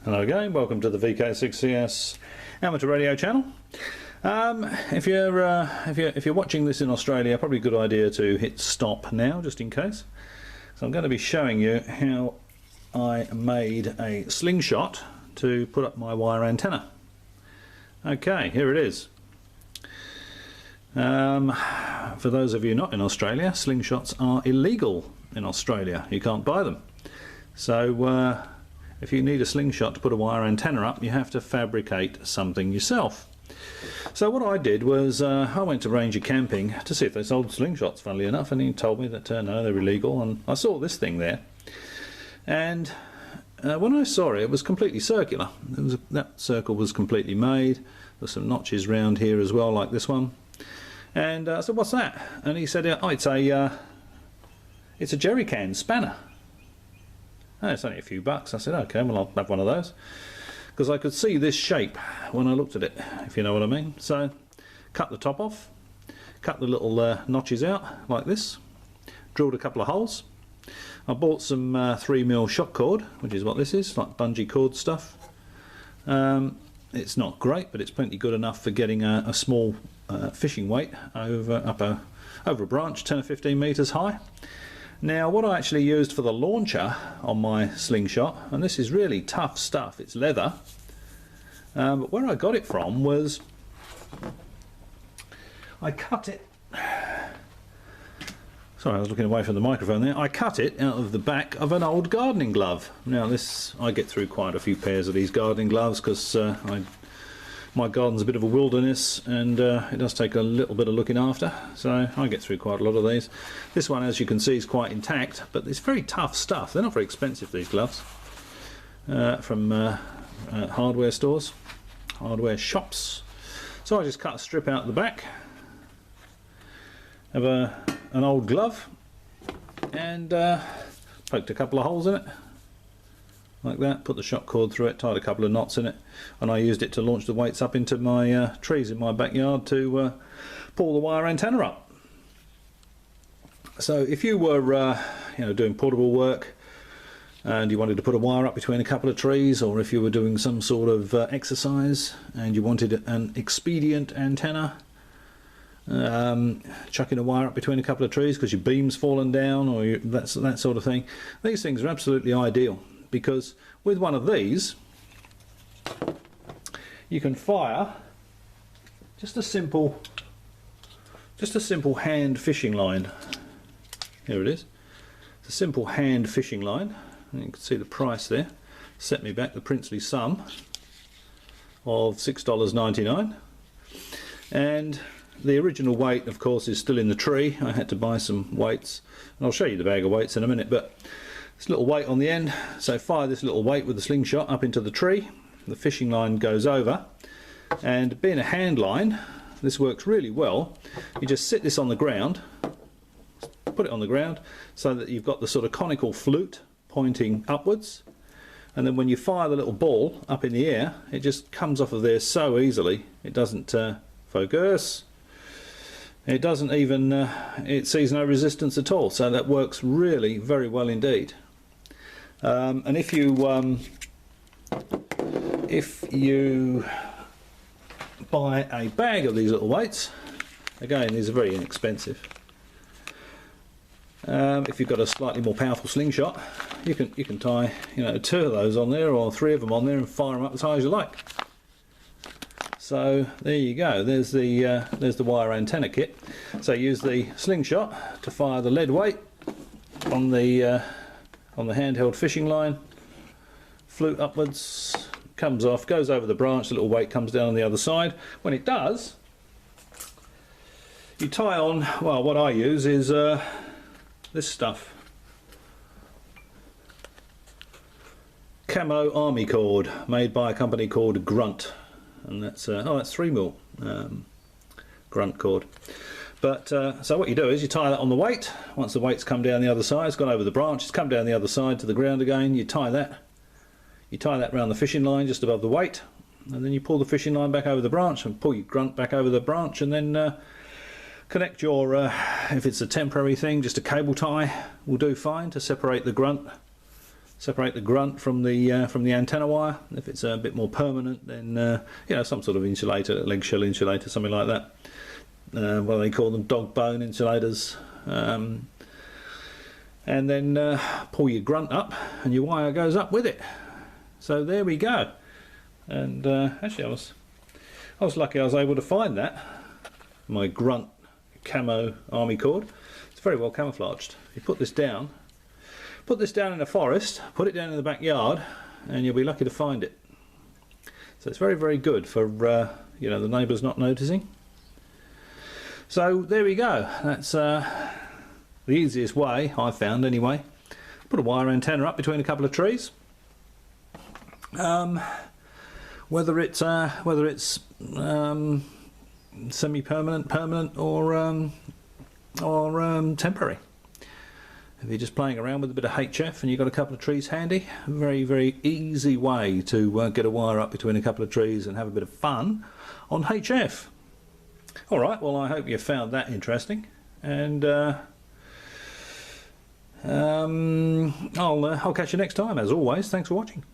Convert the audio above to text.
Hello again, welcome to the VK6CS amateur radio channel. If you're watching this in Australia, probably a good idea to hit stop now, just in case. So I'm going to be showing you how I made a slingshot to put up my wire antenna. Okay, here it is. For those of you not in Australia, slingshots are illegal in Australia. You can't buy them. So if you need a slingshot to put a wire antenna up, you have to fabricate something yourself. So what I did was I went to Ranger Camping to see if they sold slingshots, funnily enough, and he told me that no, they're illegal, and I saw this thing there. And when I saw it, it was completely circular. That circle was completely made. There's some notches round here as well, like this one. And I said, "What's that?" And he said, "Oh, it's a jerry can spanner." Oh, it's only a few bucks. I said, "Okay, well, I'll have one of those," because I could see this shape when I looked at it, if you know what I mean. So cut the top off, cut the little notches out like this, drilled a couple of holes. I bought some 3mm shock cord, which is what this is, like bungee cord stuff. It's not great, but it's plenty good enough for getting a small fishing weight over a branch 10 or 15 metres high. Now what I actually used for the launcher on my slingshot, and this is really tough stuff, it's leather, but where I got it from was I cut it, sorry, I was looking away from the microphone there. I cut it out of the back of an old gardening glove. Now this, I get through quite a few pairs of these gardening gloves because my garden's a bit of a wilderness, and it does take a little bit of looking after, so I get through quite a lot of these. This one, as you can see, is quite intact, but it's very tough stuff. They're not very expensive, these gloves, from hardware stores, hardware shops. So I just cut a strip out the back of an old glove and poked a couple of holes in it like that, put the shock cord through it, tied a couple of knots in it, and I used it to launch the weights up into my trees in my backyard to pull the wire antenna up. So if you were doing portable work and you wanted to put a wire up between a couple of trees, or if you were doing some sort of exercise and you wanted an expedient antenna, chucking a wire up between a couple of trees because your beam's fallen down, or that sort of thing, these things are absolutely ideal, because with one of these you can fire just a simple hand fishing line. Here it is. It's a simple hand fishing line, and you can see the price there. Set me back the princely sum of $6.99, and the original weight, of course, is still in the tree. I had to buy some weights, and I'll show you the bag of weights in a minute, but this little weight on the end, so fire this little weight with the slingshot up into the tree, the fishing line goes over, and being a hand line, this works really well. You just sit this on the ground, put it on the ground so that you've got the sort of conical flute pointing upwards, and then when you fire the little ball up in the air, it just comes off of there so easily. It doesn't focus, it doesn't even, it sees no resistance at all, so that works really very well indeed. And if you buy a bag of these little weights, again these are very inexpensive. If you've got a slightly more powerful slingshot, you can tie 2 of those on there, or 3 of them on there, and fire them up as high as you like. So there you go. There's the wire antenna kit. So use the slingshot to fire the lead weight on the handheld fishing line. Flute upwards, comes off, goes over the branch. The little weight comes down on the other side. When it does, you tie on. Well, what I use is this stuff. Camo army cord, made by a company called Grunt. And that's 3mm grunt cord. But so what you do is you tie that on the weight. Once the weight's come down the other side, it's gone over the branch, it's come down the other side to the ground again, you tie that around the fishing line just above the weight, and then you pull the fishing line back over the branch and pull your grunt back over the branch, and then connect your if it's a temporary thing, just a cable tie will do fine to separate the grunt Separate the grunt from the antenna wire. If it's a bit more permanent, then you know, some sort of insulator, leg shell insulator, something like that. What do they call them? Dog bone insulators. And then pull your grunt up, and your wire goes up with it. So there we go. And actually, I was lucky I was able to find that. My grunt camo army cord. It's very well camouflaged. You put this down in a forest, put it down in the backyard, and you'll be lucky to find it. So it's very, very good for you know, the neighbours not noticing. So there we go. That's the easiest way I've found anyway. Put a wire antenna up between a couple of trees. Whether it's semi-permanent, permanent, or temporary. If you're just playing around with a bit of HF and you've got a couple of trees handy, a very, very easy way to get a wire up between a couple of trees and have a bit of fun on HF. Alright, well, I hope you found that interesting, and I'll catch you next time. As always, thanks for watching.